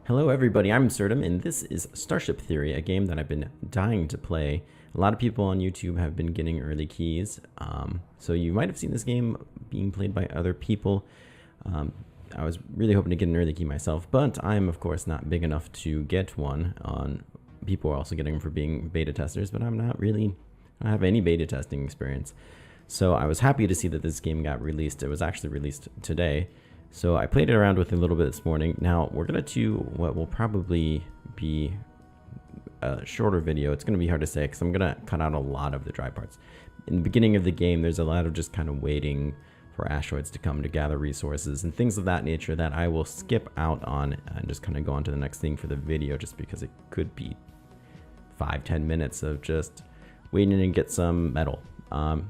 Hello everybody, I'm Absurdum, and this is Starship Theory, a game that I've been dying to play. A lot of people on YouTube have been getting early keys, so you might have seen this game being played by other people. I was really hoping to get an early key myself, but I'm of course not big enough to get one. People are also getting them for being beta testers, but I don't have any beta testing experience. So I was happy to see that this game got released. It was actually released today. So I played it around with it a little bit this morning. Now we're going to do what will probably be a shorter video. It's going to be hard to say because I'm going to cut out a lot of the dry parts. In the beginning of the game, there's a lot of just kind of waiting for asteroids to come to gather resources and things of that nature that I will skip out on and just kind of go on to the next thing for the video, just because it could be 5-10 minutes of just waiting to get some metal,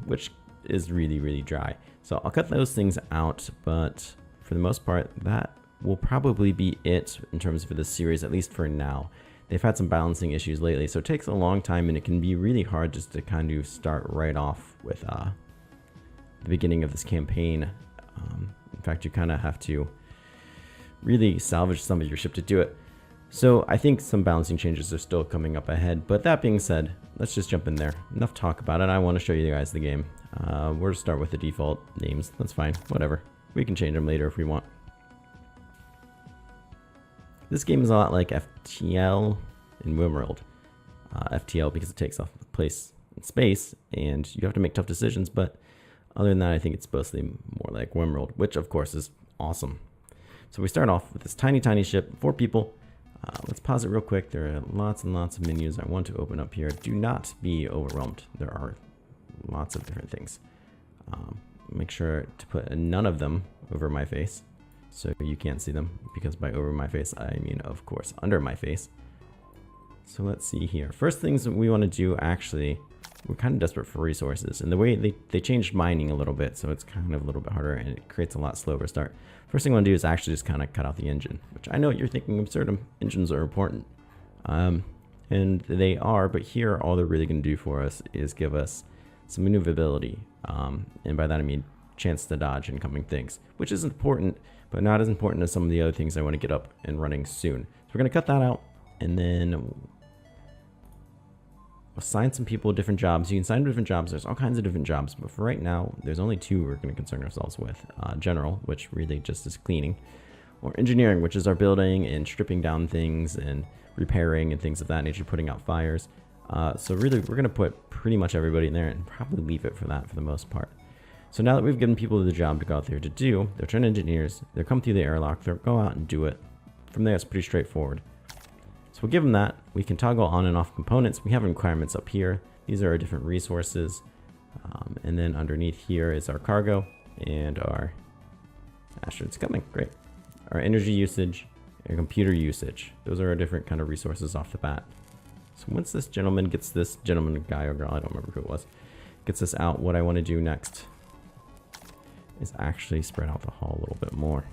which is really dry. So I'll cut those things out, but for the most part, that will probably be it in terms of this series, at least for now. They've had some balancing issues lately, so it takes a long time, and it can be really hard just to kind of start right off with the beginning of this campaign. In fact, you kind of have to really salvage some of your ship to do it. So I think some balancing changes are still coming up ahead, but that being said, let's just jump in there. Enough talk about it. I want to show you guys the game. We're going to start with the default names. That's fine, whatever. We can change them later if we want. This game is a lot like FTL in Wimworld. FTL because it takes off place in space and you have to make tough decisions, but other than that, I think it's mostly more like Wimworld, which of course is awesome. So we start off with this tiny ship, 4 people. Let's pause it real quick. There are lots and lots of menus I want to open up here. Do not be overwhelmed. There are lots of different things. Make sure to put none of them over my face so you can't see them, because by over my face I mean of course under my face. So let's see here. First things that we want to do, actually, we're kind of desperate for resources, and the way they changed mining a little bit, so it's kind of a little bit harder and it creates a lot slower start. First thing I want to do is actually just kind of cut out the engine, which I know you're thinking Absurdum, engines are important, and they are, but here all they're really going to do for us is give us some maneuverability, and by that I mean chance to dodge incoming things, which is important, but not as important as some of the other things I want to get up and running soon. So we're going to cut that out, and then assign some people different jobs. You can assign different jobs. There's all kinds of different jobs, but for right now, there's only 2 we're going to concern ourselves with. General, which really just is cleaning, or engineering, which is our building and stripping down things and repairing and things of that nature, putting out fires. So really, we're going to put pretty much everybody in there and probably leave it for that for the most part. So now that we've given people the job to go out there to do, they're trained engineers, they'll come through the airlock, they'll go out and do it. From there, it's pretty straightforward. So we'll give them that. We can toggle on and off components. We have requirements up here. These are our different resources. And then underneath here is our cargo and our asteroids coming. Great. Our energy usage and computer usage. Those are our different kind of resources off the bat. So once this gentleman gets this gentleman, guy or girl, I don't remember who it was, gets this out, what I want to do next is actually spread out the hull a little bit more.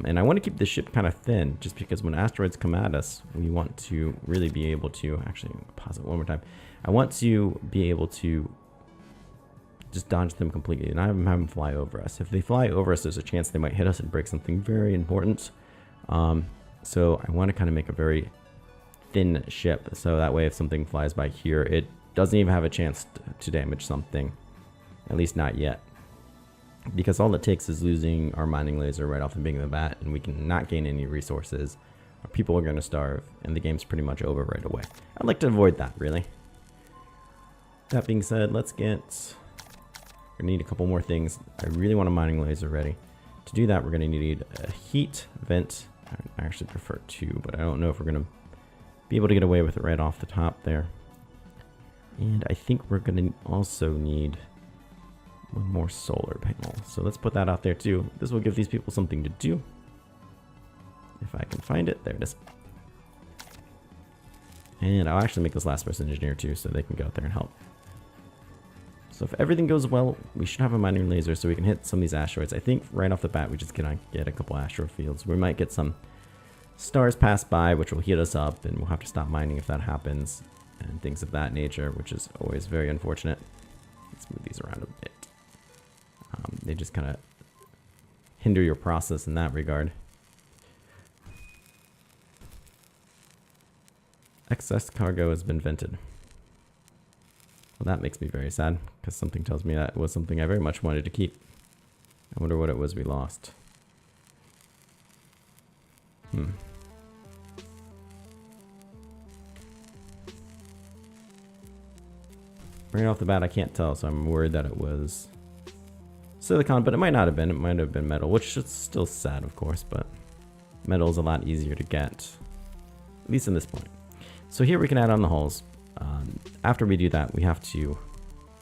And I want to keep the ship kind of thin, just because when asteroids come at us, we want to really be able to, actually, pause it one more time. I want to be able to just dodge them completely and not have them fly over us. If they fly over us, there's a chance they might hit us and break something very important. So I want to kind of make a very thin ship, so that way if something flies by here, it doesn't even have a chance to damage something, at least not yet. Because all it takes is losing our mining laser right off the beginning of the bat, and we can not gain any resources. Our people are going to starve, and the game's pretty much over right away. I'd like to avoid that, really. That being said, let's get... we need a couple more things. I really want a mining laser ready. To do that, we're going to need a heat vent. I actually prefer 2, but I don't know if we're going to be able to get away with it right off the top there. And I think we're going to also need 1 more solar panel. So let's put that out there too. This will give these people something to do. If I can find it. There it is. And I'll actually make this last person engineer too, so they can go out there and help. So if everything goes well, we should have a mining laser so we can hit some of these asteroids. I think right off the bat we just cannot get a couple asteroid fields. We might get some stars pass by, which will heat us up, and we'll have to stop mining if that happens, and things of that nature, which is always very unfortunate. Let's move these around a bit. They just kind of hinder your process in that regard. Excess cargo has been vented. Well, that makes me very sad, because something tells me that was something I very much wanted to keep. I wonder what it was we lost. Right off the bat, I can't tell, so I'm worried that it was silicon, but it might not have been. It might have been metal, which is still sad, of course, but metal is a lot easier to get, at least in this point. So here we can add on the hulls. After we do that, we have to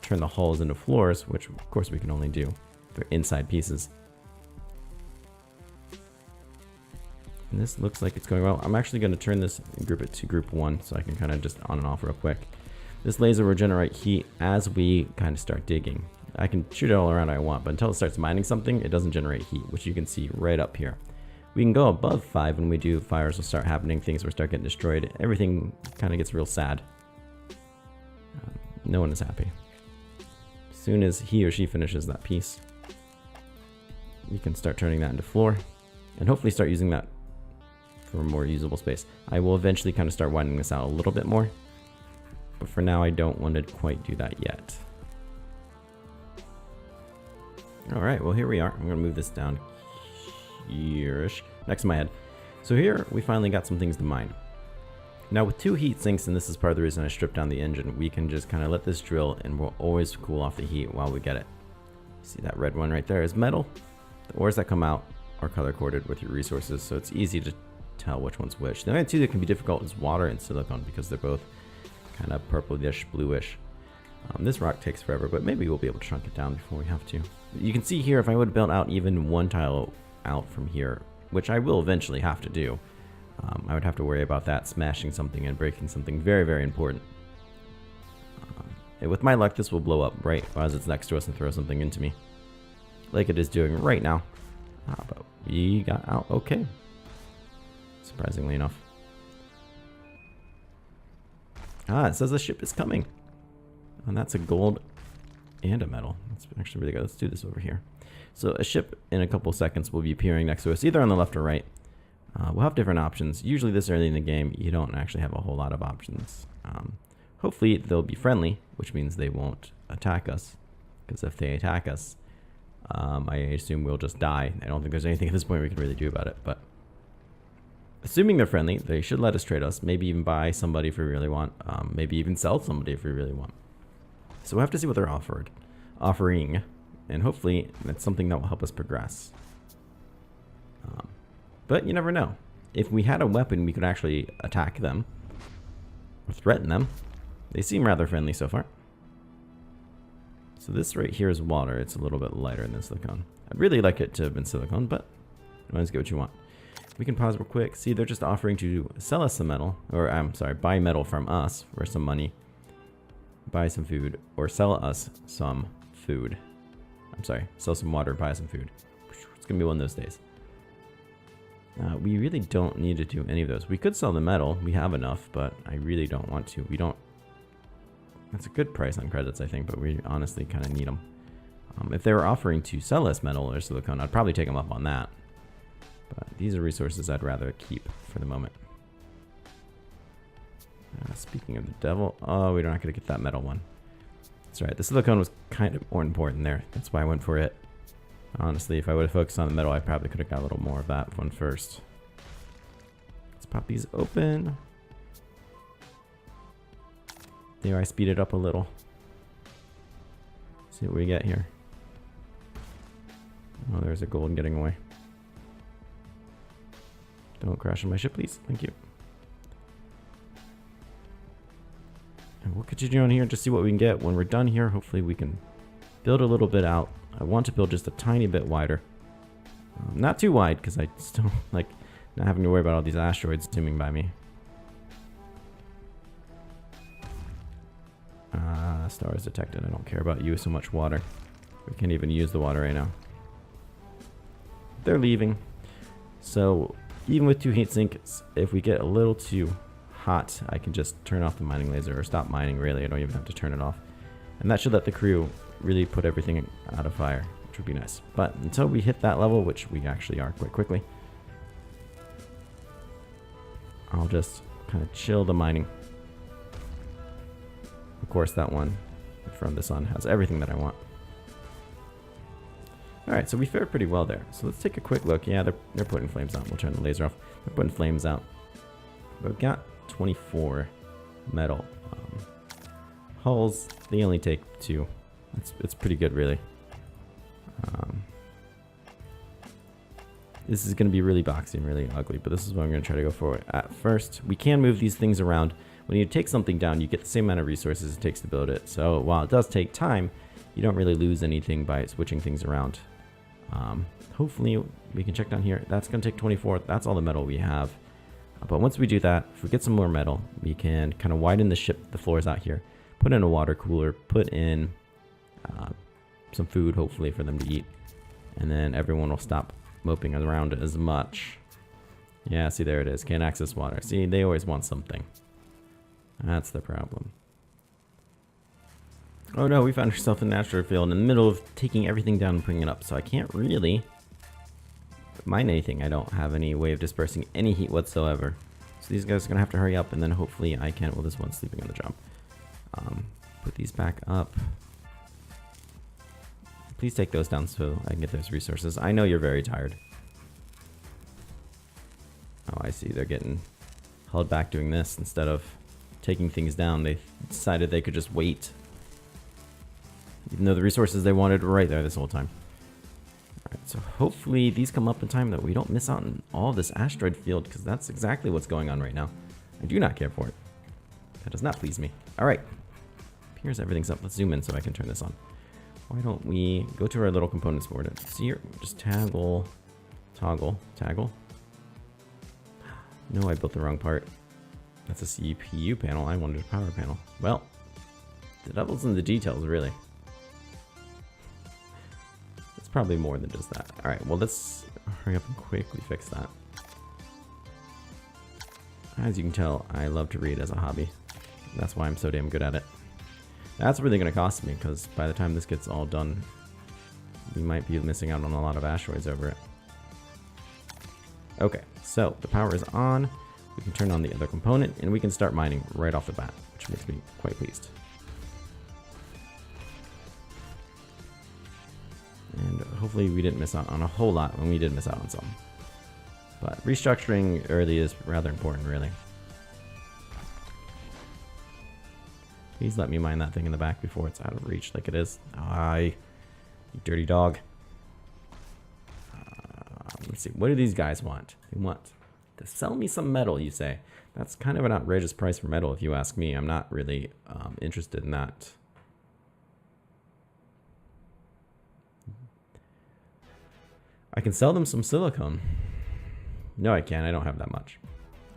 turn the hulls into floors, which of course we can only do if they're inside pieces. And this looks like it's going well. I'm actually going to turn this and group it to group 1 so I can kind of just on and off real quick. This laser will generate heat as we kind of start digging. I can shoot it all around I want, but until it starts mining something, it doesn't generate heat, which you can see right up here. We can go above 5 when we do. Fires will start happening, things will start getting destroyed. Everything kind of gets real sad. No one is happy. As soon as he or she finishes that piece, we can start turning that into floor and hopefully start using that for a more usable space. I will eventually kind of start widening this out a little bit more, but for now I don't want to quite do that yet. Alright, well here we are. I'm going to move this down here-ish, next to my head. So here we finally got some things to mine. Now with 2 heat sinks, and this is part of the reason I stripped down the engine, we can just kind of let this drill and we'll always cool off the heat while we get it. See that red one right there is metal. The ores that come out are color coded with your resources, so it's easy to tell which one's which. The only two that can be difficult is water and silicon because they're both kind of purplish, bluish. This rock takes forever, but maybe we'll be able to chunk it down before we have to. You can see here if I would have built out even one tile out from here, which I will eventually have to do, I would have to worry about that smashing something and breaking something very, very important. And with my luck, this will blow up right as it's next to us and throw something into me, like it is doing right now. But we got out okay, surprisingly enough. It says the ship is coming. And that's a gold and a metal. That's actually really good. Let's do this over here. So a ship in a couple seconds will be appearing next to us, either on the left or right. We'll have different options. Usually this early in the game, you don't actually have a whole lot of options. Hopefully they'll be friendly, which means they won't attack us. Because if they attack us, I assume we'll just die. I don't think there's anything at this point we can really do about it. But assuming they're friendly, they should let us trade us. Maybe even buy somebody if we really want. Maybe even sell somebody if we really want. So we'll have to see what they're offering. And hopefully that's something that will help us progress. But you never know. If we had a weapon, we could actually attack them or threaten them. They seem rather friendly so far. So this right here is water. It's a little bit lighter than silicone. I'd really like it to have been silicone, but you always get what you want. We can pause real quick. See, they're just offering to sell us some metal, or I'm sorry, buy metal from us for some money, buy some food, or sell us some food. I'm sorry, sell some water, buy some food. It's gonna be one of those days. We really don't need to do any of those. We could sell the metal. We have enough, but I really don't want to. We don't. That's a good price on credits, I think, but we honestly kind of need them. If they were offering to sell us metal or silicone, I'd probably take them up on that. But these are resources I'd rather keep for the moment. Speaking of the devil, oh, we're not going to get that metal one. That's right. The silicone was kind of more important there. That's why I went for it. Honestly, if I would have focused on the metal, I probably could have got a little more of that one first. Let's pop these open. There, I speed it up a little. See what we get here. Oh, there's a gold getting away. Don't crash on my ship, please. Thank you. And we'll continue on here and just see what we can get. When we're done here, hopefully we can build a little bit out. I want to build just a tiny bit wider. Not too wide, because I still like not having to worry about all these asteroids zooming by me. Stars detected. I don't care about you so much, water. We can't even use the water right now. They're leaving. So even with 2 heat sinks, if we get a little too hot, I can just turn off the mining laser or stop mining. Really, I don't even have to turn it off. And that should let the crew really put everything out of fire. which would be nice. But until we hit that level, which we actually are quite quickly, I'll just kind of chill the mining. Of course, that one from the sun has everything that I want. Alright, so we fared pretty well there. So let's take a quick look. Yeah, they're putting flames out. We'll turn the laser off. They're putting flames out. But we've got 24 metal. Hulls, they only take 2. It's pretty good, really. This is going to be really boxy and really ugly, but this is what I'm going to try to go for. At first, we can move these things around. When you take something down, you get the same amount of resources it takes to build it. So while it does take time, you don't really lose anything by switching things around. Hopefully, we can check down here. That's going to take 24. That's all the metal we have. But once we do that, if we get some more metal, we can kind of widen the ship, the floors out here, put in a water cooler, put in some food, hopefully, for them to eat. And then everyone will stop moping around as much. Yeah, see, there it is. Can't access water. See, they always want something. That's the problem. Oh no, we found ourselves in an asteroid field in the middle of taking everything down and putting it up. So I can't really mine anything. I don't have any way of dispersing any heat whatsoever. So these guys are going to have to hurry up, and then hopefully I can... Well, this one's sleeping on the job. Put these back up. Please take those down so I can get those resources. I know you're very tired. Oh, I see. They're getting held back doing this. Instead of taking things down, they decided they could just wait. Even though the resources they wanted were right there this whole time. Alright, so hopefully these come up in time that we don't miss out on all this asteroid field, because that's exactly what's going on right now. I do not care for it. That does not please me. Alright. Here's everything's up. Let's zoom in so I can turn this on. Why don't we go to our little components board? See here, just toggle. No, I built the wrong part. That's a CPU panel. I wanted a power panel. Well, the devil's in the details, really. It's probably more than just that. Alright, well, let's hurry up and quickly fix that. As you can tell, I love to read as a hobby. That's why I'm so damn good at it. That's really going to cost me, because by the time this gets all done, we might be missing out on a lot of asteroids over it. Okay, so the power is on. We can turn on the other component, and we can start mining right off the bat, which makes me quite pleased. And hopefully we didn't miss out on a whole lot when we did miss out on some. But restructuring early is rather important, really. Please let me mine that thing in the back before it's out of reach like it is. You dirty dog. Let's see. What do these guys want? They want to sell me some metal, you say. That's kind of an outrageous price for metal, if you ask me. I'm not really interested in that. I can sell them some silicone. No, I can't. I don't have that much.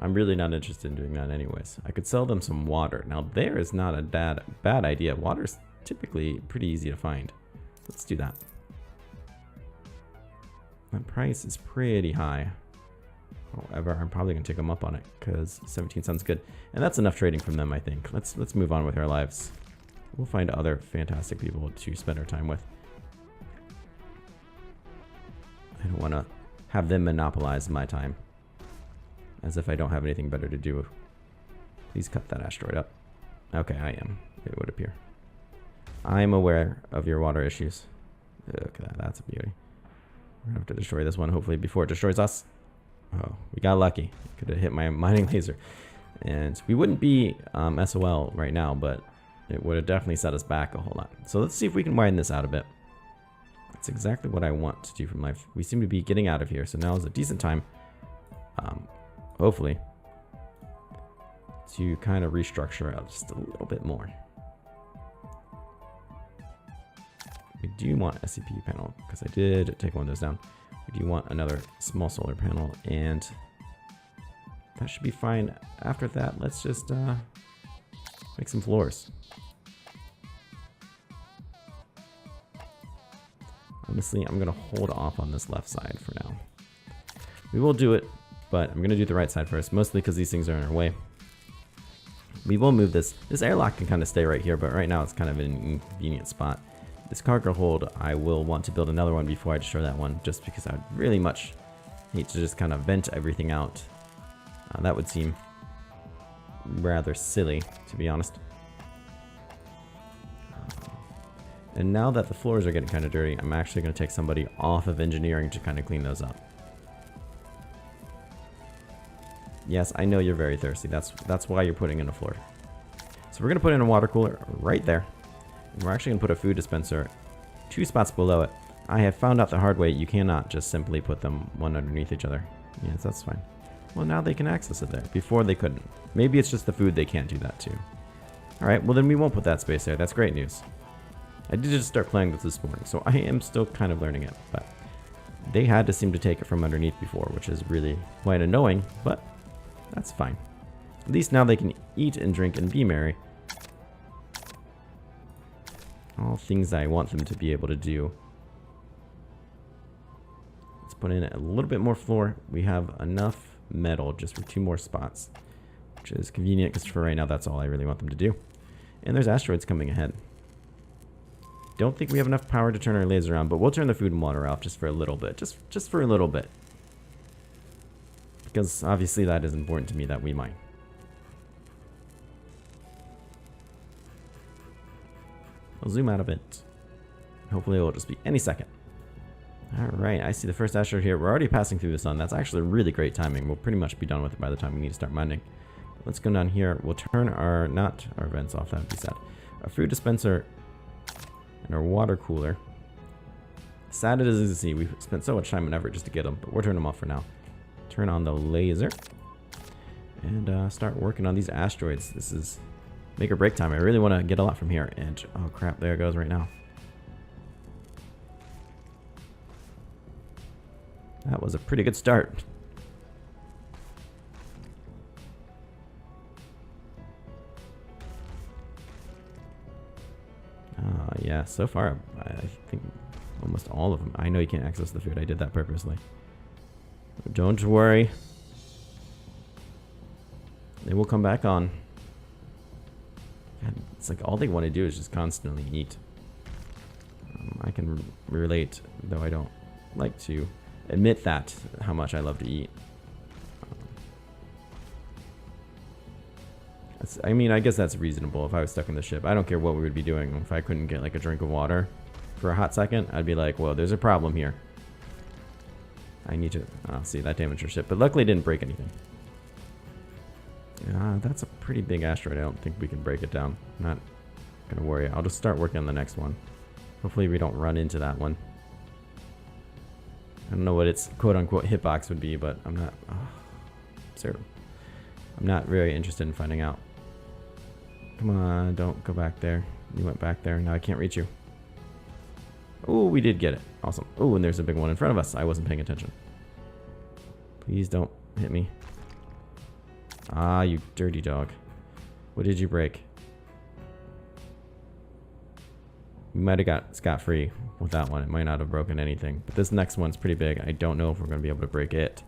I'm really not interested in doing that anyways. I could sell them some water. Now, there is not a bad idea. Water's typically pretty easy to find. Let's do that. That price is pretty high. However, I'm probably going to take them up on it, because 17 sounds good. And that's enough trading from them, I think. Let's move on with our lives. We'll find other fantastic people to spend our time with. I don't want to have them monopolize my time. As if I don't have anything better to do. Please cut that asteroid up. Okay, I am, it would appear. I'm aware of your water issues. Look at that, that's a beauty. We're gonna have to destroy this one, hopefully, before it destroys us. Oh, we got lucky. Could have hit my mining laser. And we wouldn't be SOL right now, but it would have definitely set us back a whole lot. So let's see if we can widen this out a bit. That's exactly what I want to do from life. We seem to be getting out of here, so now is a decent time. Hopefully, to kind of restructure out just a little bit more. We do want a CPU panel, because I did take one of those down. We do want another small solar panel, and that should be fine. After that, let's just make some floors. Honestly, I'm going to hold off on this left side for now. We will do it. But I'm going to do the right side first, mostly because these things are in our way. We will move this. This airlock can kind of stay right here, but right now it's kind of an inconvenient spot. this cargo hold, I will want to build another one before I destroy that one, just because I would really much hate to just kind of vent everything out. That would seem rather silly, to be honest. And now that the floors are getting kind of dirty, I'm actually going to take somebody off of engineering to kind of clean those up. Yes, I know you're very thirsty. That's why you're putting in a floor. So we're going to put in a water cooler right there. And we're actually going to put a food dispenser 2 spots below it. I have found out the hard way, you cannot just simply put them one underneath each other. Yes, that's fine. Well, now they can access it there. Before they couldn't. Maybe it's just the food they can't do that too. Alright, well then we won't put that space there. That's great news. I did just start playing this morning, so I am still kind of learning it. But they had to seem to take it from underneath before, which is really quite annoying, but that's fine. At least now they can eat and drink and be merry. All things I want them to be able to do. Let's put in a little bit more floor. We have enough metal just for 2 more spots, which is convenient because for right now that's all I really want them to do. And there's asteroids coming ahead. Don't think we have enough power to turn our laser on, but we'll turn the food and water off just for a little bit. Just for a little bit. Because obviously that is important to me that we mine. I'll zoom out a bit. Hopefully it will just be any second. Alright, I see the first asteroid here. We're already passing through the sun. That's actually really great timing. We'll pretty much be done with it by the time we need to start mining. Let's go down here. We'll turn our, not our vents off, that would be sad. Our food dispenser and our water cooler. Sad it is to see. We've spent so much time and effort just to get them, but we'll turn them off for now. Turn on the laser. And start working on these asteroids. This is make or break time. I really want to get a lot from here. And, oh crap, there it goes right now. That was a pretty good start. Yeah, so far, I think almost all of them. I know you can't access the food. I did that purposely. Don't worry. They will come back on. God, it's like all they want to do is just constantly eat. I can relate, though I don't like to admit that, how much I love to eat. I mean, I guess that's reasonable if I was stuck in the ship. I don't care what we would be doing. If I couldn't get like a drink of water for a hot second, I'd be like, well, there's a problem here. I need to... Oh, see, that damaged our ship. But luckily it didn't break anything. That's a pretty big asteroid. I don't think we can break it down. I'm not going to worry. I'll just start working on the next one. Hopefully we don't run into that one. I don't know what its quote-unquote hitbox would be, but I'm not... Oh, Absurdum. I'm not very interested in finding out. Come on, don't go back there. You went back there. Now I can't reach you. Oh, we did get it. Awesome. Oh, and there's a big one in front of us. I wasn't paying attention. Please don't hit me. Ah, you dirty dog. What did you break? We might have got scot-free with that one. It might not have broken anything. But this next one's pretty big. I don't know if we're going to be able to break it.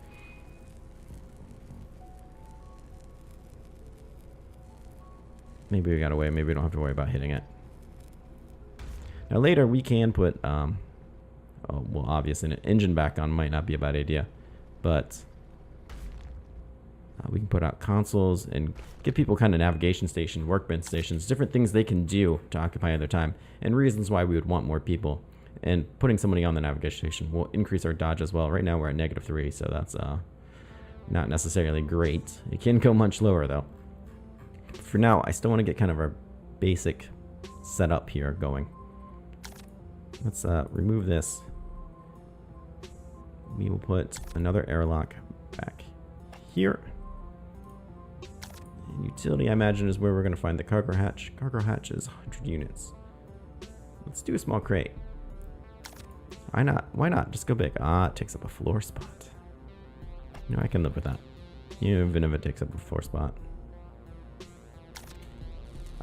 Maybe we got away. Maybe we don't have to worry about hitting it. Now later we can put, oh, well, obviously an engine back on might not be a bad idea. But we can put out consoles and give people kind of navigation stations, workbench stations, different things they can do to occupy their time, and reasons why we would want more people. And putting somebody on the navigation station will increase our dodge as well. Right now we're at -3, so that's not necessarily great. It can go much lower though. For now, I still want to get kind of our basic setup here going. Let's remove this. We will put another airlock back here. And utility, I imagine, is where we're going to find the cargo hatch. Cargo hatch is 100 units. Let's do a small crate. Why not? Why not? Just go big. Ah, it takes up a floor spot. You know, I can live with that. Even if it takes up a floor spot.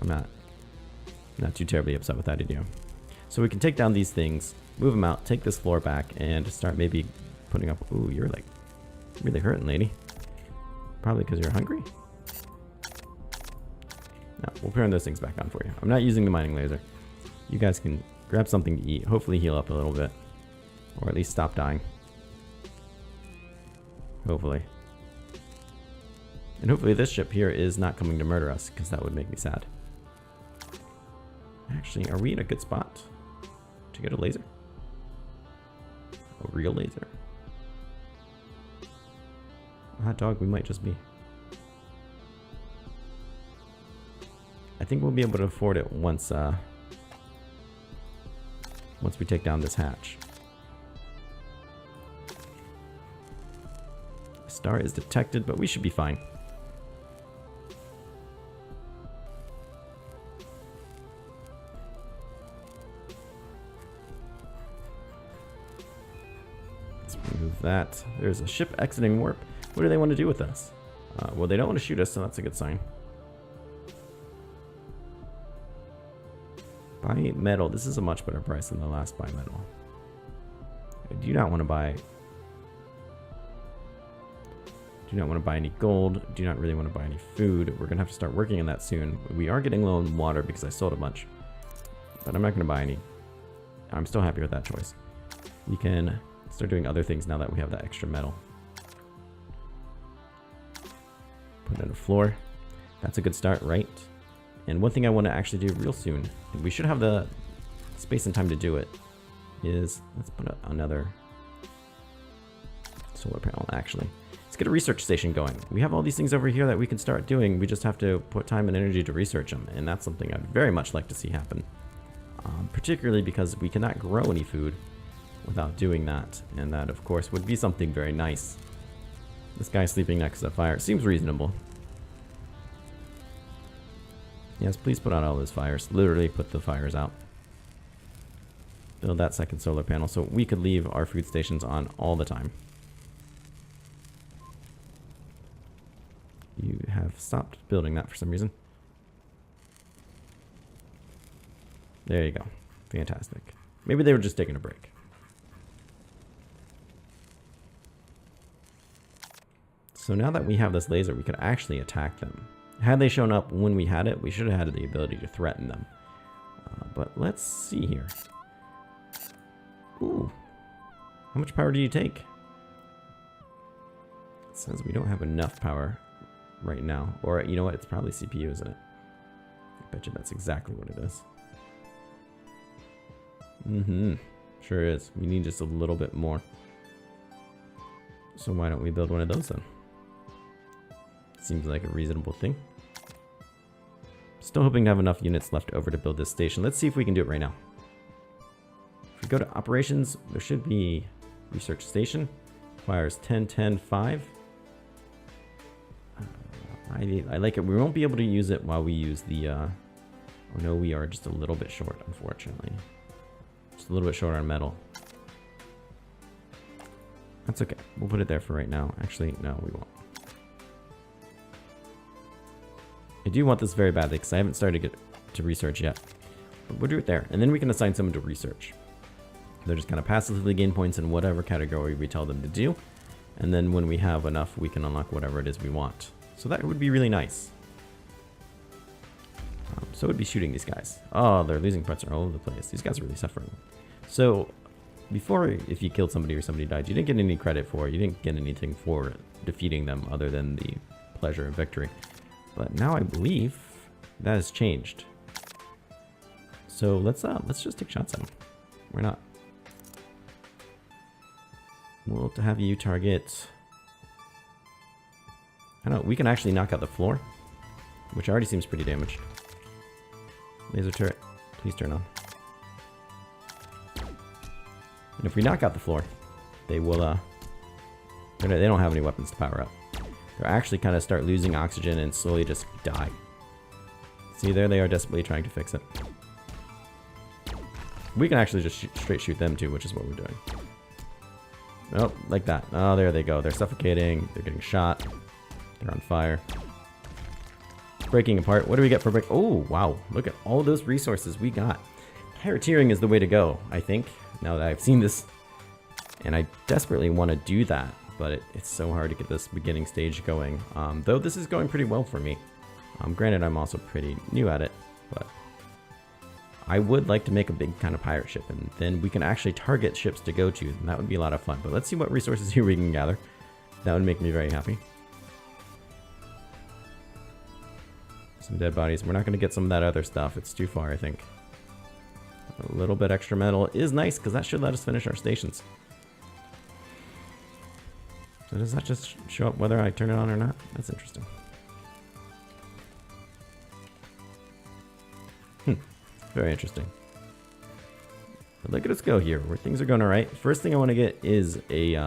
I'm not too terribly upset with that idea. So we can take down these things, move them out, take this floor back, and start maybe putting up... Ooh, you're like really hurting, lady. Probably because you're hungry? No, we'll turn those things back on for you. I'm not using the mining laser. You guys can Grab something to eat. Hopefully heal up a little bit. Or at least stop dying. Hopefully. And hopefully this ship here is not coming to murder us, because that would make me sad. Actually, are we in a good spot to get a laser? A real laser? A hot dog, we might just be. I think we'll be able to afford it once we take down this hatch. Star is detected, but we should be fine. Let's remove that. There's a ship exiting warp. What do they want to do with us? Well, they don't want to shoot us, so that's a good sign. Buy metal. This is a much better price than the last buy metal. I do not want to buy... Do not want to buy any gold. Do not really want to buy any food. We're going to have to start working on that soon. We are getting low on water because I sold a bunch. But I'm not going to buy any. I'm still happy with that choice. We can start doing other things now that we have that extra metal. Put in a floor. That's a good start, right? And one thing I want to actually do real soon, and we should have the space and time to do it, is let's put another solar panel actually. Let's get a research station going. We have all these things over here that we can start doing. We just have to put time and energy to research them, and that's something I'd very much like to see happen. Particularly because we cannot grow any food without doing that, and that of course would be something very nice. This guy sleeping next to the fire seems reasonable. Yes, please put out all those fires. Literally put the fires out. Build that second solar panel so we could leave our food stations on all the time. You have stopped building that for some reason. There you go. Fantastic. Maybe they were just taking a break. So now that we have this laser, we could actually attack them. Had they shown up when we had it, we should have had the ability to threaten them. But let's see here. Ooh. How much power do you take? It says we don't have enough power right now. Or, you know what? It's probably CPU, isn't it? I bet you that's exactly what it is. Mm-hmm. Sure is. We need just a little bit more. So why don't we build one of those then? Seems like a reasonable thing. Still hoping to have enough units left over to build this station. Let's see if we can do it right now. If we go to operations, there should be research station. Requires 10, 10, 5. I like it. We won't be able to use it while we use the... Oh no, we are just a little bit short, unfortunately. Just a little bit short on metal. That's okay. We'll put it there for right now. Actually, no, we won't. I do want this very badly because I haven't started to get to research yet. But we'll do it there. And then we can assign someone to research. They're just kind of passively gain points in whatever category we tell them to do. And then when we have enough, we can unlock whatever it is we want. So that would be really nice. So it would be shooting these guys. Oh, they're losing parts all over the place. These guys are really suffering. So before, if you killed somebody or somebody died, you didn't get any credit for it. You didn't get anything for defeating them other than the pleasure of victory. But now I believe that has changed. So let's just take shots at him. Why not? We'll have you target. I don't know. We can actually knock out the floor, which already seems pretty damaged. Laser turret, please turn on. And if we knock out the floor, they will. They don't have any weapons to power up. They'll actually kind of start losing oxygen and slowly just die. See, there they are desperately trying to fix it. We can actually just straight shoot them too, which is what we're doing. Oh, like that. Oh, there they go. They're suffocating. They're getting shot. They're on fire. Breaking apart. What do we get for break? Oh, wow. Look at all those resources we got. Higher tiering is the way to go, I think, now that I've seen this. And I desperately want to do that. But it's so hard to get this beginning stage going. Though this is going pretty well for me. Granted, I'm also pretty new at it, but I would like to make a big kind of pirate ship, and then we can actually target ships to go to, and that would be a lot of fun. But let's see what resources here we can gather. That would make me very happy. Some dead bodies. We're not going to get some of that other stuff. It's too far, I think. A little bit extra metal is nice, because that should let us finish our stations. So does that just show up whether I turn it on or not? That's interesting. Very interesting. But look at us go here, where things are going alright. First thing I want to get is a...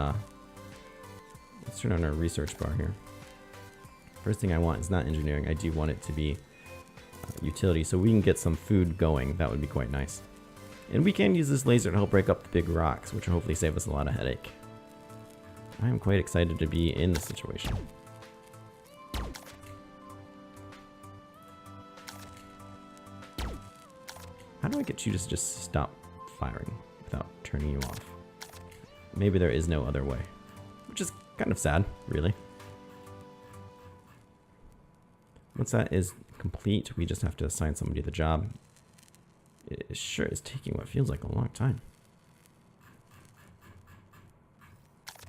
let's turn on our research bar here. First thing I want is not engineering. I do want it to be utility, so we can get some food going. That would be quite nice. And we can use this laser to help break up the big rocks, which will hopefully save us a lot of headache. I am quite excited to be in this situation. How do I get you to just stop firing without turning you off? Maybe there is no other way. Which is kind of sad, really. Once that is complete, we just have to assign somebody the job. It sure is taking what feels like a long time.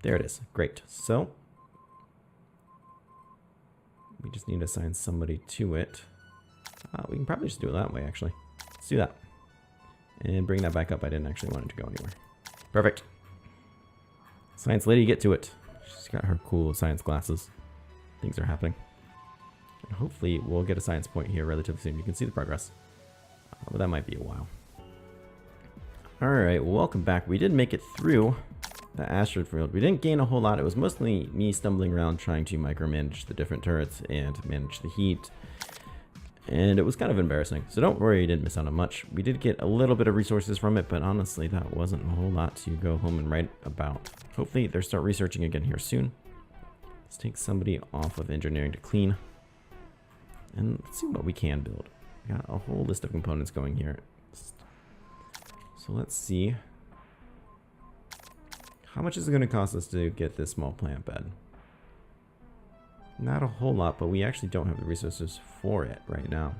There it is. Great. So, we just need to assign somebody to it. We can probably just do it that way, actually. Let's do that. And bring that back up. I didn't actually want it to go anywhere. Perfect. Science lady, get to it. She's got her cool science glasses. Things are happening. And hopefully we'll get a science point here relatively soon. You can see the progress. But that might be a while. Alright, welcome back. We did make it through the asteroid field. We didn't gain a whole lot. It was mostly me stumbling around trying to micromanage the different turrets and manage the heat. And it was kind of embarrassing. So don't worry, you didn't miss out on much. We did get a little bit of resources from it, but honestly, that wasn't a whole lot to go home and write about. Hopefully, they'll start researching again here soon. Let's take somebody off of engineering to clean. And let's see what we can build. We got a whole list of components going here. So let's see. How much is it going to cost us to get this small plant bed? Not a whole lot, but we actually don't have the resources for it right now,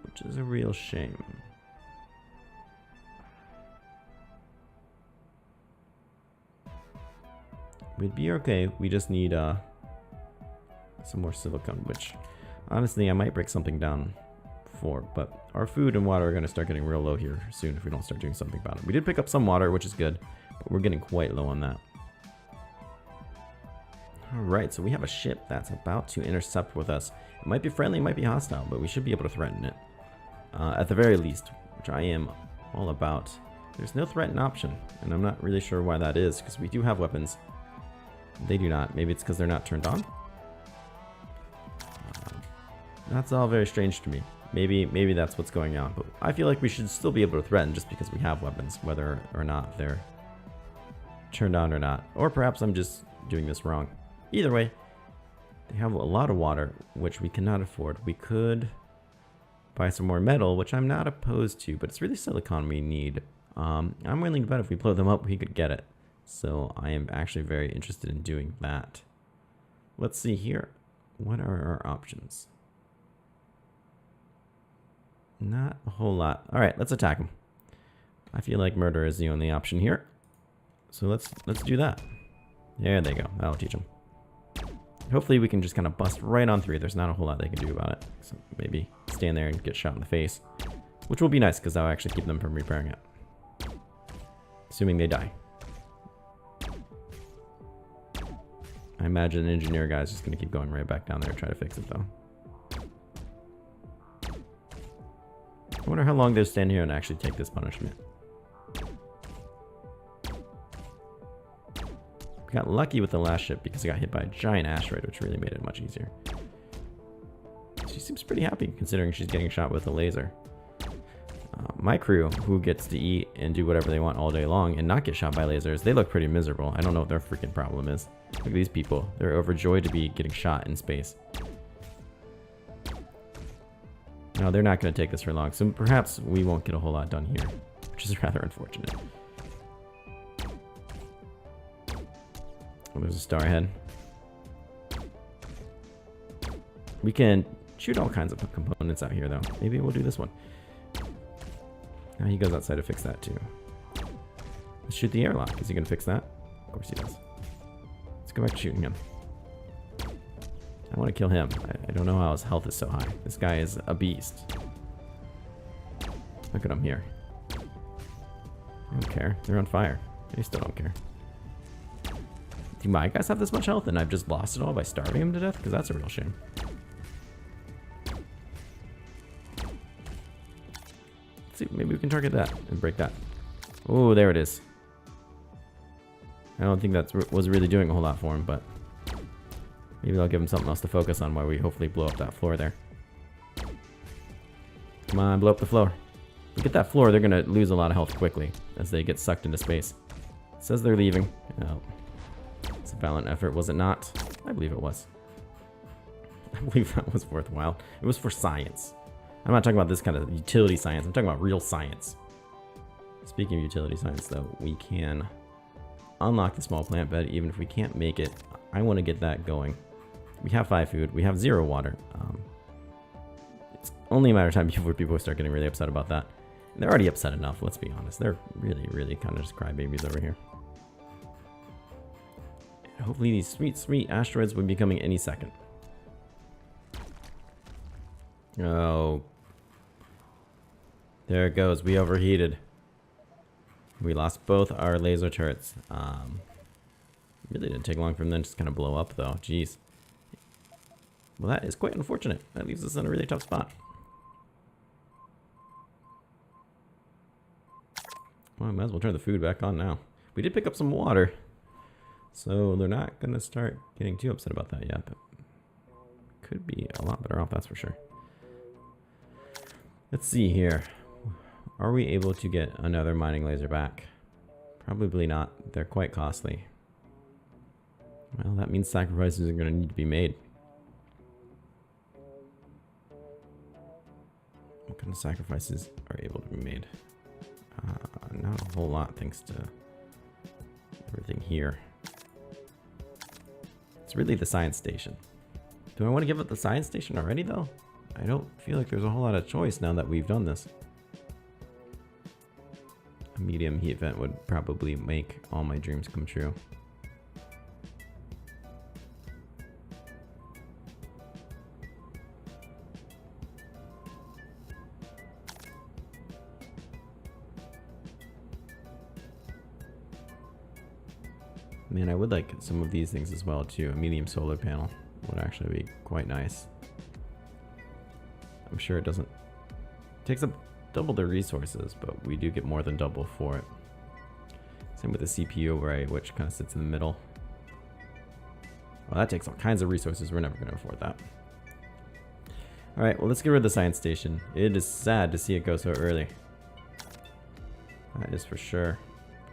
which is a real shame. We'd be okay. We just need some more silicone, which honestly I might break something down for, but our food and water are going to start getting real low here soon if we don't start doing something about it. We did pick up some water, which is good, but we're getting quite low on that. Alright, so we have a ship that's about to intercept with us. It might be friendly, it might be hostile, but we should be able to threaten it. At the very least, which I am all about. There's no threaten option, and I'm not really sure why that is, because we do have weapons. They do not. Maybe it's because they're not turned on? That's all very strange to me. Maybe that's what's going on, but I feel like we should still be able to threaten just because we have weapons, whether or not they're turned on or not. Or perhaps I'm just doing this wrong. Either way, they have a lot of water, which we cannot afford. We could buy some more metal, which I'm not opposed to, but it's really silicon we need. I'm willing to bet if we blow them up, we could get it. So I am actually very interested in doing that. Let's see here. What are our options? Not a whole lot. All right, let's attack them. I feel like murder is the only option here. So let's do that. There they go. That'll teach them. Hopefully we can just kind of bust right on through. There's not a whole lot they can do about it. So maybe stand there and get shot in the face, which will be nice because that'll actually keep them from repairing it. Assuming they die. I imagine an engineer guy's just going to keep going right back down there and try to fix it though. I wonder how long they'll stand here and actually take this punishment. We got lucky with the last ship because it got hit by a giant asteroid, which really made it much easier. She seems pretty happy considering she's getting shot with a laser. My crew, who gets to eat and do whatever they want all day long and not get shot by lasers, they look pretty miserable. I don't know what their freaking problem is. Look at these people. They're overjoyed to be getting shot in space. No, they're not going to take this for long, so perhaps we won't get a whole lot done here, which is rather unfortunate. Oh, there's a star ahead. We can shoot all kinds of components out here, though. Maybe we'll do this one. Now he goes outside to fix that too. Let's shoot the airlock. Is he gonna fix that? Of course he does. Let's go back to shooting him. I want to kill him. I don't know how his health is so high. This guy is a beast. Look at him here. I don't care. They're on fire. They still don't care. Do my guys have this much health and I've just lost it all by starving him to death? Because that's a real shame. Let's see, maybe we can target that and break that. Oh, there it is. I don't think that was really doing a whole lot for him, but maybe I'll give him something else to focus on while we hopefully blow up that floor there. Come on, blow up the floor. If we get that floor, they're going to lose a lot of health quickly as they get sucked into space. It says they're leaving. Oh. It's a valiant effort, was it not? I believe it was. I believe that was worthwhile. It was for science. I'm not talking about this kind of utility science. I'm talking about real science. Speaking of utility science, though, we can unlock the small plant bed even if we can't make it. I want to get that going. We have 5 food. We have 0 water. It's only a matter of time before people start getting really upset about that. And they're already upset enough, let's be honest. They're really, really kind of just crybabies over here. And hopefully these sweet, sweet asteroids will be coming any second. Oh. There it goes. We overheated. We lost both our laser turrets. Really didn't take long for them to just kind of blow up, though. Jeez. Well, that is quite unfortunate. That leaves us in a really tough spot. Well, I might as well turn the food back on now. We did pick up some water, so they're not going to start getting too upset about that yet, but could be a lot better off, that's for sure. Let's see here. Are we able to get another mining laser back? Probably not. They're quite costly. Well, that means sacrifices are going to need to be made. What kind of sacrifices are able to be made? Not a whole lot, thanks to everything here. It's really the science station. Do I want to give up the science station already, though? I don't feel like there's a whole lot of choice now that we've done this. A medium heat vent would probably make all my dreams come true. Man, I would like some of these things as well too. A medium solar panel would actually be quite nice. I'm sure it doesn't... takes up double the resources, but we do get more than double for it. Same with the CPU array, which kind of sits in the middle. Well, that takes all kinds of resources. We're never going to afford that. Alright, well, let's get rid of the science station. It is sad to see it go so early. That is for sure.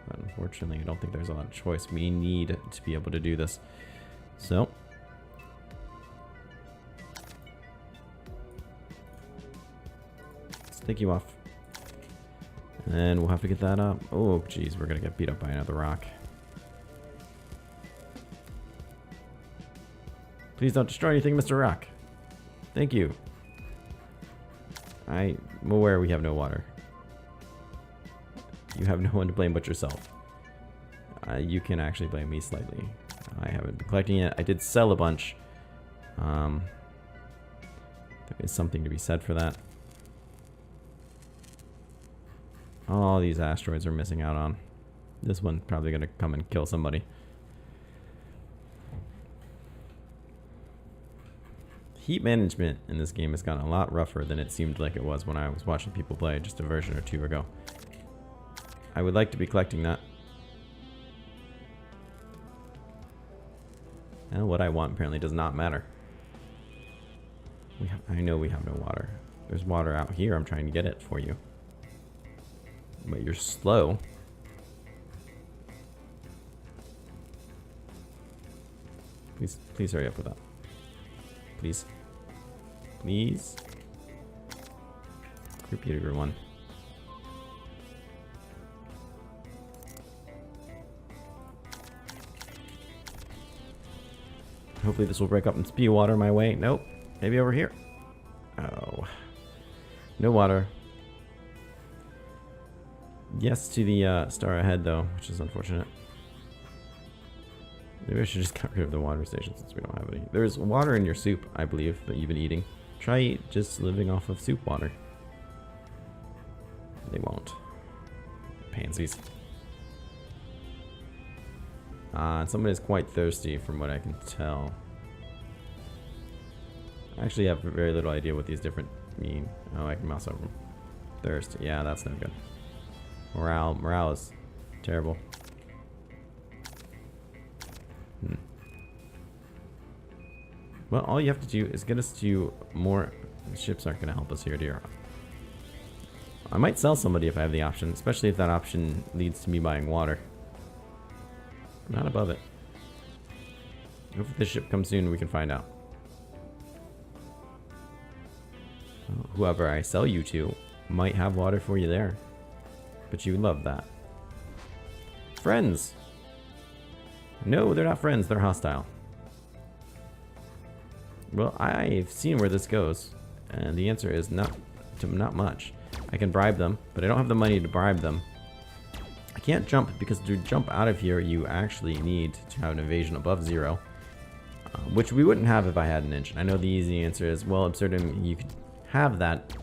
But unfortunately, I don't think there's a lot of choice. We need to be able to do this. So... let's take you off. And we'll have to get that up. Oh, geez, we're going to get beat up by another rock. Please don't destroy anything, Mr. Rock. Thank you. I'm aware we have no water. You have no one to blame but yourself. You can actually blame me slightly. I haven't been collecting it. I did sell a bunch. There is something to be said for that. All these asteroids are missing out on. This one's probably going to come and kill somebody. Heat management in this game has gotten a lot rougher than it seemed like it was when I was watching people play just a version or two ago. I would like to be collecting that. And what I want apparently does not matter. I know we have no water. There's water out here. I'm trying to get it for you. But you're slow. Please hurry up with that. Please. Please. Computer one. Hopefully this will break up and spew water my way. Nope. Maybe over here. Oh. No water. Yes to the star ahead, though, which is unfortunate. Maybe I should just get rid of the water station since we don't have any. There's water in your soup, I believe, that you've been eating. Try just living off of soup water. They won't. Pansies. Someone is quite thirsty from what I can tell. I actually have very little idea what these different mean. Oh, I can mouse over them. Thirst. Yeah, that's no good. Morale is terrible. Well, all you have to do is get us to more... Ships aren't going to help us here, dear. I might sell somebody if I have the option, especially if that option leads to me buying water. Not above it. If this ship comes soon, we can find out. Whoever I sell you to might have water for you there. But you love that. Friends! No, they're not friends, they're hostile. Well, I've seen where this goes, and the answer is not much. I can bribe them, but I don't have the money to bribe them. I can't jump, because to jump out of here, you actually need to have an evasion above 0. Which we wouldn't have if I had an engine. I know the easy answer is, well, Absurdum, you could have that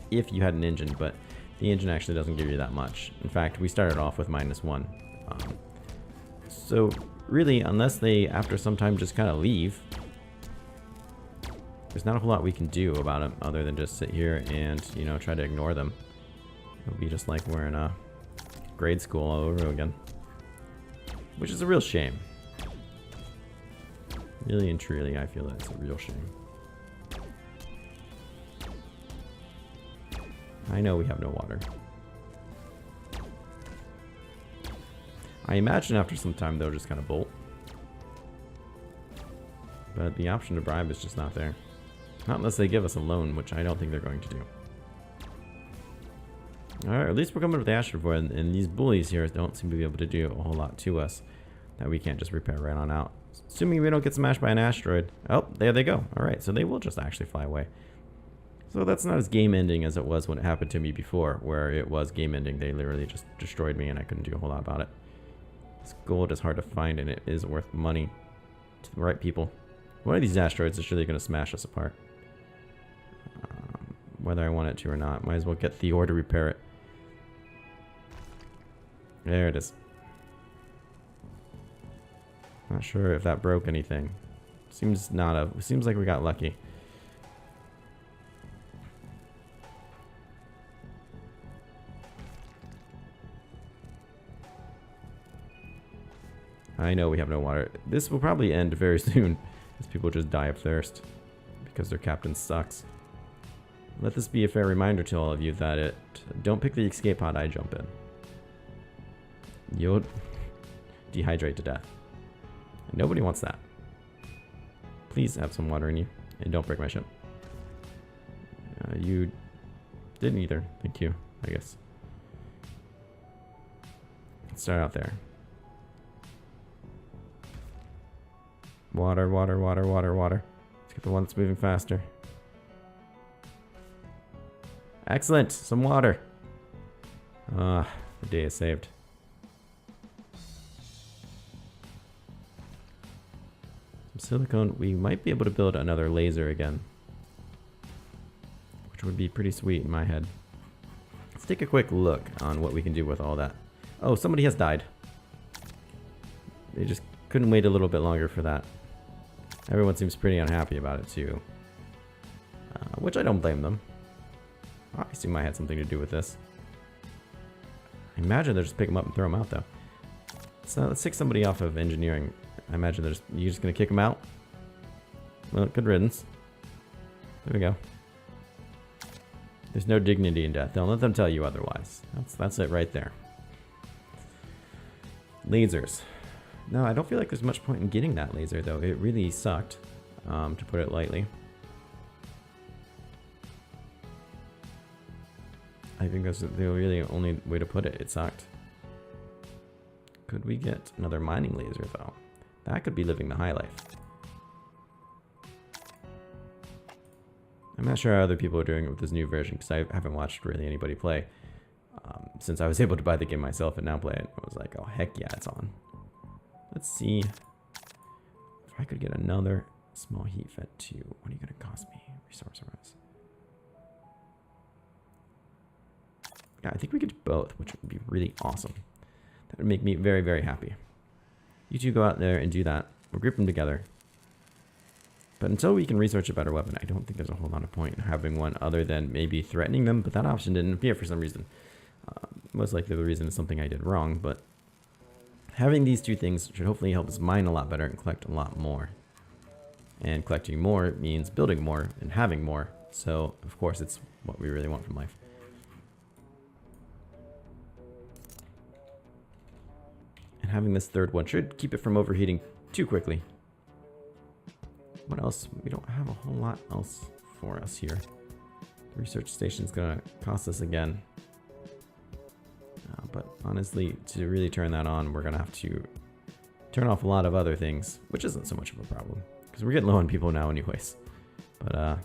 if you had an engine, but the engine actually doesn't give you that much. In fact, we started off with -1. So, really, unless they, after some time, just kind of leave, there's not a whole lot we can do about them other than just sit here and, you know, try to ignore them. It'll be just like we're in a grade school all over again. Which is a real shame. Really and truly, I feel that it's a real shame. I know we have no water. I imagine after some time they'll just kind of bolt. But the option to bribe is just not there. Not unless they give us a loan, which I don't think they're going to do. Alright, at least we're coming with the asteroid, and these bullies here don't seem to be able to do a whole lot to us that we can't just repair right on out. Assuming we don't get smashed by an asteroid. Oh, there they go. Alright, so they will just actually fly away. So that's not as game ending as it was when it happened to me before, where it was game ending. They literally just destroyed me and I couldn't do a whole lot about it. This gold is hard to find and it is worth money to the right people. One of these asteroids is surely going to smash us apart. Whether I want it to or not. Might as well get Theor to repair it. There it is. Not sure if that broke anything. Seems like we got lucky. I know we have no water. This will probably end very soon as people just die of thirst because their captain sucks. Let this be a fair reminder to all of you that don't pick the escape pod I jump in. You'll dehydrate to death. And nobody wants that. Please have some water in you and don't break my ship. You didn't either. Thank you, I guess. Let's start out there. Water, water, water, water, water. Let's get the one that's moving faster. Excellent! Some water. The day is saved. Some silicone. We might be able to build another laser again. Which would be pretty sweet in my head. Let's take a quick look on what we can do with all that. Oh, somebody has died. They just couldn't wait a little bit longer for that. Everyone seems pretty unhappy about it too. Which I don't blame them. I assume I had something to do with this. I imagine they'll just pick them up and throw them out though. So let's take somebody off of engineering. I imagine you're just going to kick them out? Well, good riddance. There we go. There's no dignity in death. Don't let them tell you otherwise. That's it right there. Lasers. No, I don't feel like there's much point in getting that laser though. It really sucked, to put it lightly. I think that's the really only way to put it. It sucked. Could we get another mining laser though? That could be living the high life. I'm not sure how other people are doing it with this new version because I haven't watched really anybody play. Since I was able to buy the game myself and now play it, I was like, oh heck yeah, it's on. Let's see if I could get another small heat vet too. What are you gonna cost me? Resource arrows. Yeah, I think we could do both, which would be really awesome. That would make me very, very happy. You two go out there and do that. We'll group them together. But until we can research a better weapon, I don't think there's a whole lot of point in having one other than maybe threatening them, but that option didn't appear for some reason. Most likely the reason is something I did wrong, but having these two things should hopefully help us mine a lot better and collect a lot more. And collecting more means building more and having more. So, of course, it's what we really want from life. And having this third one should keep it from overheating too quickly. What else? We don't have a whole lot else for us here. The research station's gonna cost us again. But honestly, to really turn that on, we're gonna have to turn off a lot of other things, which isn't so much of a problem. Because we're getting low on people now anyways. But,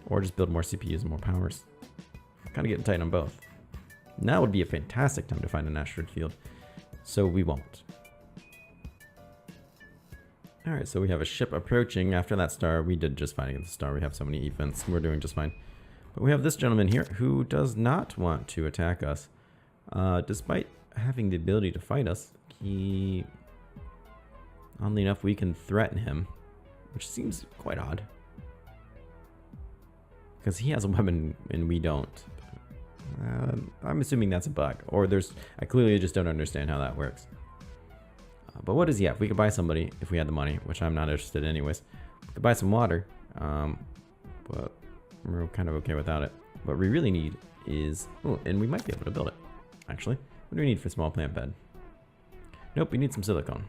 or just build more CPUs and more powers. Kind of getting tight on both. Now would be a fantastic time to find an asteroid field. So we won't. Alright, so we have a ship approaching. After that star, we did just fine against the star. We have so many events. We're doing just fine. But we have this gentleman here who does not want to attack us. Despite having the ability to fight us, he... Oddly enough, we can threaten him. Which seems quite odd. Because he has a weapon and we don't. I'm assuming that's a bug. Or there's... I clearly just don't understand how that works. But what does he have? We could buy somebody if we had the money, which I'm not interested in anyways. We could buy some water. But we're kind of okay without it. What we really need is... Oh, and we might be able to build it, actually. What do we need for small plant bed? Nope, we need some silicone.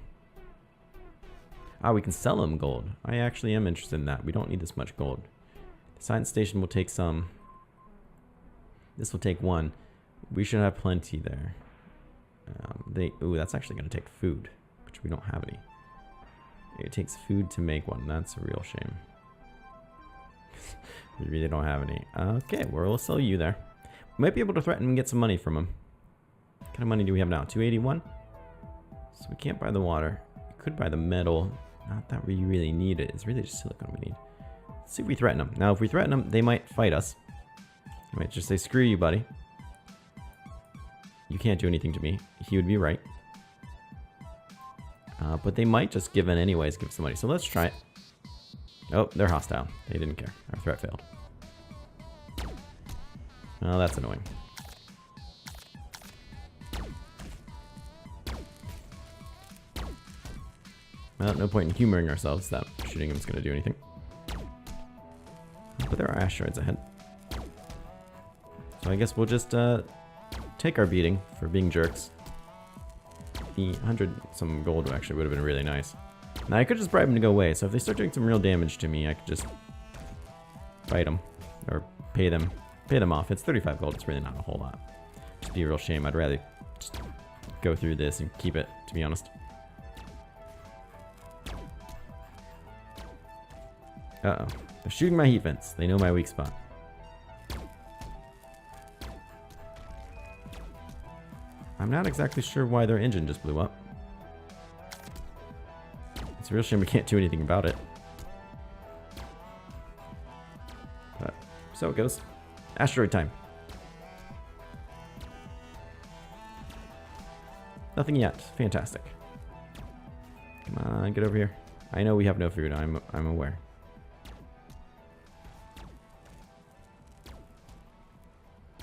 Ah, we can sell them gold. I actually am interested in that. We don't need this much gold. The science station will take some. This will take one. We should have plenty there. Ooh, that's actually going to take food, which we don't have any. It takes food to make one. That's a real shame. We really don't have any. Okay, we'll sell you there. We might be able to threaten and get some money from him. What kind of money do we have now? 281? So we can't buy the water. We could buy the metal. Not that we really need it. It's really just silicone we need. Let's see if we threaten them. Now, if we threaten them, they might fight us. They might just say, screw you, buddy. You can't do anything to me. He would be right. But they might just give in anyways, give some money. So let's try it. Oh, they're hostile. They didn't care. Our threat failed. Oh, that's annoying. Well, no point in humoring ourselves that shooting him is going to do anything. But there are asteroids ahead. So I guess we'll just take our beating for being jerks. The 100 some gold actually would have been really nice. Now I could just bribe them to go away, so if they start doing some real damage to me, I could just fight them or pay them off. It's 35 gold. It's really not a whole lot. It'd be a real shame. I'd rather just go through this and keep it, to be honest. Uh-oh. They're shooting my heat vents. They know my weak spot. I'm not exactly sure why their engine just blew up. It's a real shame we can't do anything about it. But so it goes. Asteroid time. Nothing yet. Fantastic. Come on, get over here. I know we have no food. I'm aware.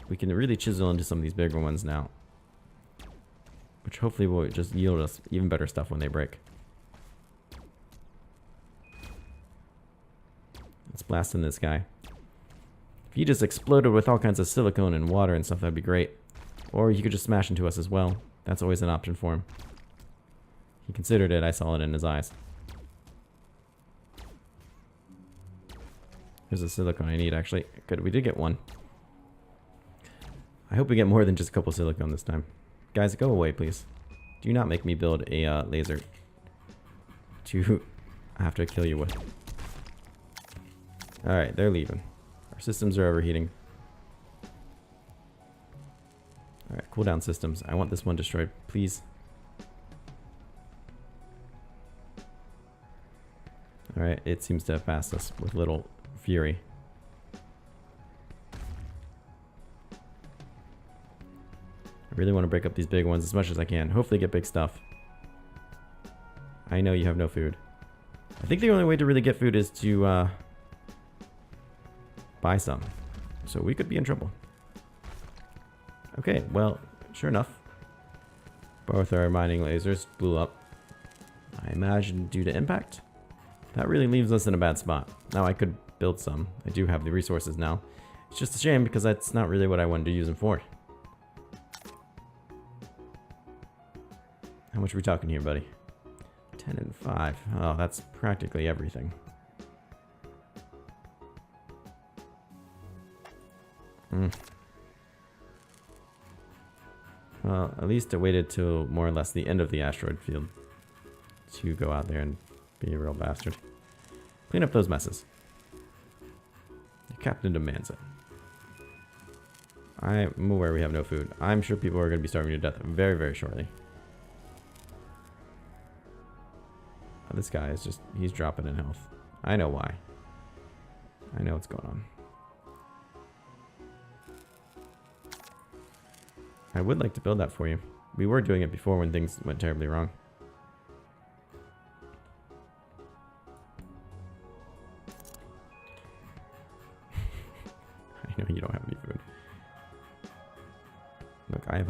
We can really chisel into some of these bigger ones now, which hopefully will just yield us even better stuff when they break. Let's blast in this guy. If he just exploded with all kinds of silicone and water and stuff, that'd be great. Or he could just smash into us as well. That's always an option for him. He considered it. I saw it in his eyes. Here's the silicone I need, actually. Good, we did get one. I hope we get more than just a couple silicone this time. Guys, go away, please. Do not make me build a laser to have to kill you with. Alright, they're leaving. Our systems are overheating. cooldown systems. I want this one destroyed, please. Alright, it seems to have passed us with little fury. I really want to break up these big ones as much as I can. Hopefully get big stuff. I know you have no food. I think the only way to really get food is to buy some. So we could be in trouble. Okay, well, sure enough. Both our mining lasers blew up. I imagine due to impact. That really leaves us in a bad spot. Now I could build some. I do have the resources now. It's just a shame because that's not really what I wanted to use them for. How much are we talking here, buddy? 10 and 5. Oh, that's practically everything. Well, at least I waited till more or less the end of the asteroid field to go out there and be a real bastard. Clean up those messes. The captain demands it. I'm aware we have no food. I'm sure people are going to be starving to death very, very shortly. Oh, this guy is just, he's dropping in health. I know why. I know what's going on. I would like to build that for you. We were doing it before when things went terribly wrong. I know you don't have any food. Look, I have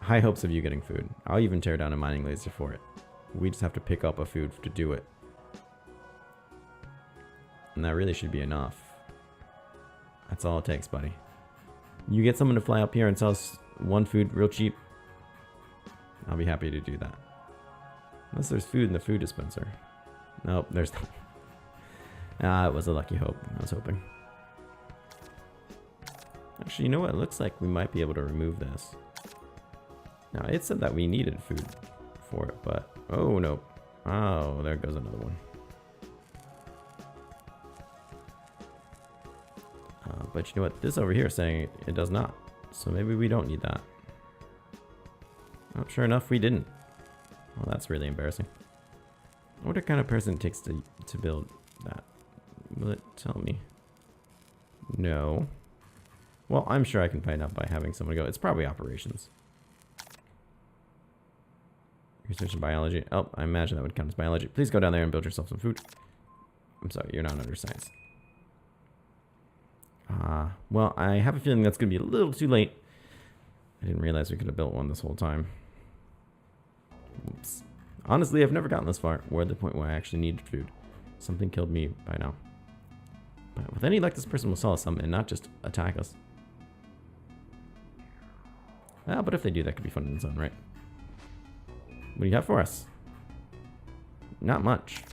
high hopes of you getting food. I'll even tear down a mining laser for it. We just have to pick up a food to do it. And that really should be enough. That's all it takes, buddy. You get someone to fly up here and sell us one food real cheap, I'll be happy to do that. Unless there's food in the food dispenser. Nope, there's not. Ah, it was a lucky hope. I was hoping. Actually, you know what? It looks like we might be able to remove this. Now, it said that we needed food for it, but... Oh, no. Oh, there goes another one. But you know what? This over here is saying it does not. So maybe we don't need that. Oh, sure enough, we didn't. Well, that's really embarrassing. What kind of person it takes to build that? Will it tell me? No. Well, I'm sure I can find out by having someone go. It's probably operations. Research in biology. Oh, I imagine that would count as biology. Please go down there and build yourself some food. I'm sorry, you're not under science. Well, I have a feeling that's going to be a little too late. I didn't realize we could have built one this whole time. Oops. Honestly, I've never gotten this far. We're at the point where I actually needed food. Something killed me by now. But with any luck, this person will sell us some and not just attack us. Well, but if they do, that could be fun in its own right. What do you have for us? Not much.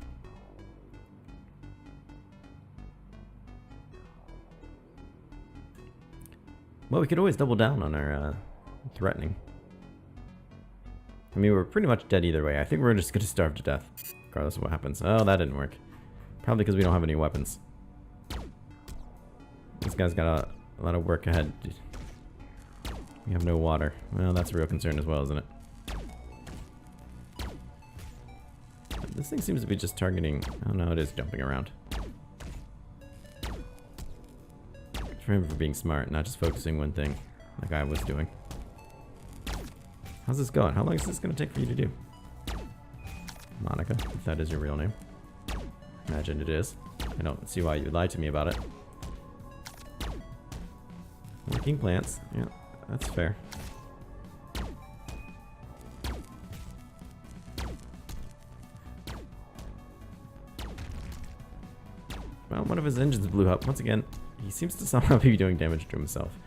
Well, we could always double down on our threatening. I mean, we're pretty much dead either way. I think we're just going to starve to death, regardless of what happens. Oh, that didn't work. Probably because we don't have any weapons. This guy's got a lot of work ahead. We have no water. Well, that's a real concern as well, isn't it? This thing seems to be just targeting... Oh no, it is jumping around. For him for being smart, not just focusing one thing like I was doing. How's this going? How long is this going to take for you to do? Monica, if that is your real name. Imagine it is. I don't see why you would lie to me about it. Working plants. Yeah, that's fair. Well, one of his engines blew up. Once again, he seems to somehow be doing damage to himself.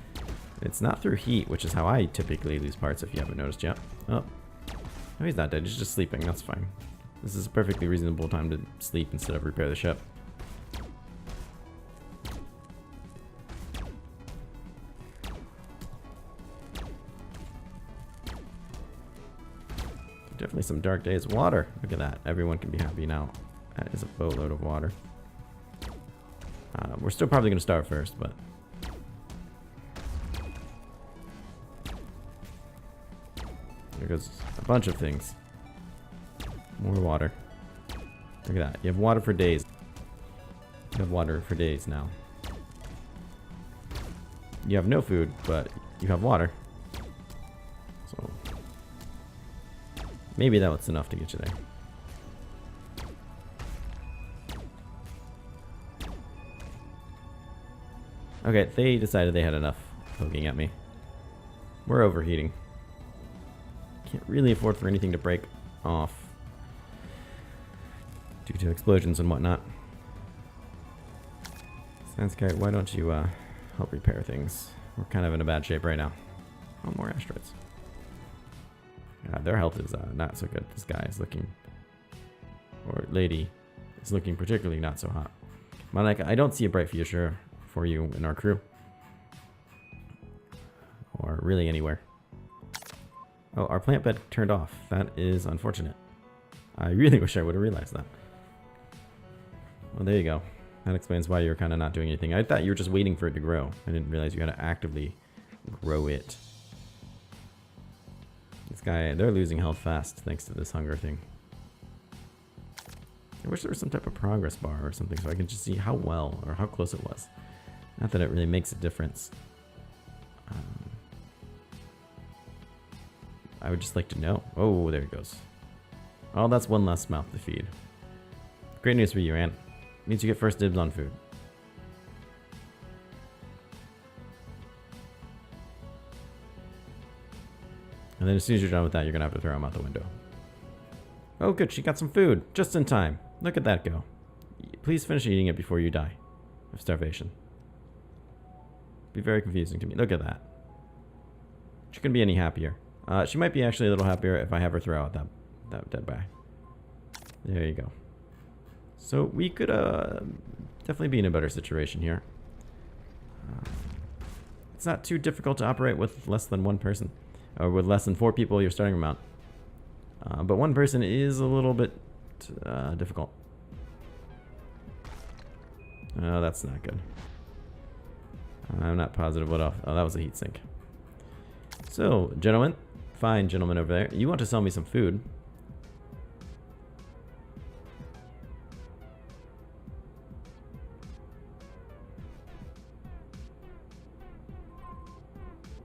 It's not through heat, which is how I typically lose parts if you haven't noticed yet. Oh. No, he's not dead. He's just sleeping. That's fine. This is a perfectly reasonable time to sleep instead of repair the ship. Definitely some dark days. Water. Look at that. Everyone can be happy now. That is a boatload of water. We're still probably going to starve first, but... There goes a bunch of things. More water. Look at that. You have water for days. You have water for days now. You have no food, but you have water. So maybe that was enough to get you there. Okay, they decided they had enough poking at me. We're overheating. Can't really afford for anything to break off due to explosions and whatnot. Sanskite, why don't you help repair things? We're kind of in a bad shape right now. Oh, more asteroids. Yeah, their health is not so good. This guy is looking, or lady, is looking particularly not so hot. Monica, I don't see a bright future for you in our crew. Or really anywhere. Oh, our plant bed turned off. That is unfortunate. I really wish I would have realized that. Well, there you go. That explains why you're kind of not doing anything. I thought you were just waiting for it to grow. I didn't realize you had to actively grow it. This guy, they're losing health fast thanks to this hunger thing. I wish there was some type of progress bar or something so I can just see how well or how close it was. Not that it really makes a difference. I would just like to know. Oh, there it goes. Oh, that's one less mouth to feed. Great news for you, Anne. Means you get first dibs on food. And then as soon as you're done with that, you're going to have to throw them out the window. Oh, good. She got some food. Just in time. Look at that go. Please finish eating it before you die of starvation. Be very confusing to me. Look at that. She couldn't be any happier. She might be actually a little happier if I have her throw out that dead guy. There you go. So we could definitely be in a better situation here. It's not too difficult to operate with less than one person. Or with less than 4 people, your starting amount. But one person is a little bit difficult. Oh, that's not good. I'm not positive what else. Oh, that was a heat sink. So, gentlemen. Fine gentleman over there. You want to sell me some food.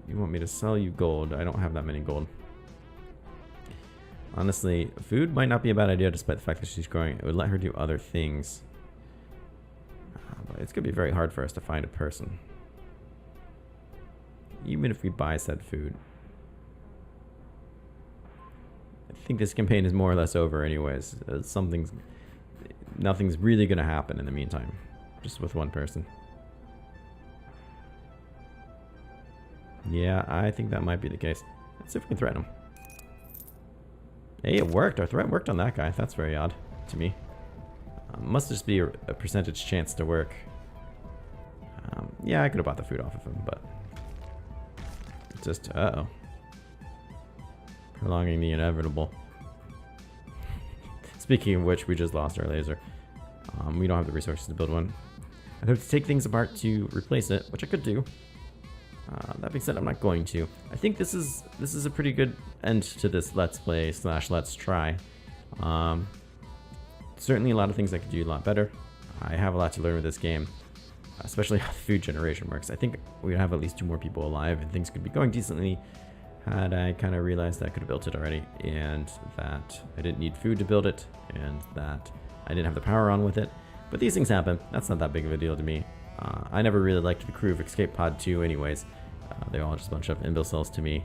You want me to sell you gold. I don't have that many gold. Honestly, food might not be a bad idea despite the fact that she's growing. It would let her do other things. But it's going to be very hard for us to find a person. Even if we buy said food. I think this campaign is more or less over anyways. Nothing's really going to happen in the meantime. Just with one person. Yeah, I think that might be the case. Let's see if we can threaten him. Hey, it worked. Our threat worked on that guy. That's very odd to me. Must just be a percentage chance to work. Yeah, I could have bought the food off of him, but... Just, uh-oh. Prolonging the inevitable. Speaking of which, we just lost our laser. We don't have the resources to build one. I'd have to take things apart to replace it, which I could do. That being said, I'm not going to. I think this is a pretty good end to this Let's Play / Let's Try. Certainly a lot of things I could do a lot better. I have a lot to learn with this game, especially how the food generation works. I think we'd have at least 2 more people alive and things could be going decently had I kind of realized that I could have built it already and that I didn't need food to build it and that I didn't have the power on with it. But these things happen. That's not that big of a deal to me. I never really liked the crew of Escape Pod 2 anyways. They're all just a bunch of imbeciles to me.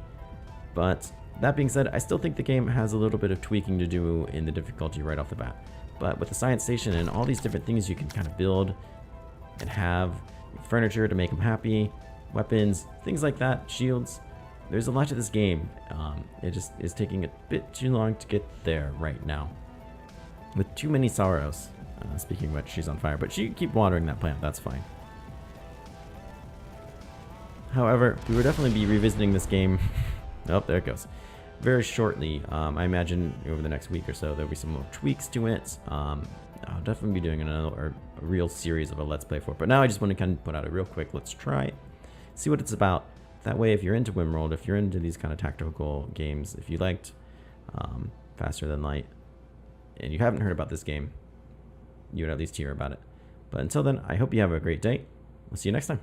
But that being said, I still think the game has a little bit of tweaking to do in the difficulty right off the bat. But with the science station and all these different things you can kind of build and have, furniture to make them happy, weapons, things like that, shields, there's a lot to this game. It just is taking a bit too long to get there right now. With too many sorrows. Speaking of which, she's on fire, but she can keep watering that plant, that's fine. However, we will definitely be revisiting this game. Oh, there it goes. Very shortly. I imagine over the next week or so there'll be some more tweaks to it. I'll definitely be doing a real series of a Let's Play for it. But now I just want to kind of put out a real quick Let's Try. See what it's about. That way, if you're into Wimworld, if you're into these kind of tactical games, if you liked Faster Than Light, and you haven't heard about this game, you would at least hear about it. But until then, I hope you have a great day. We'll see you next time.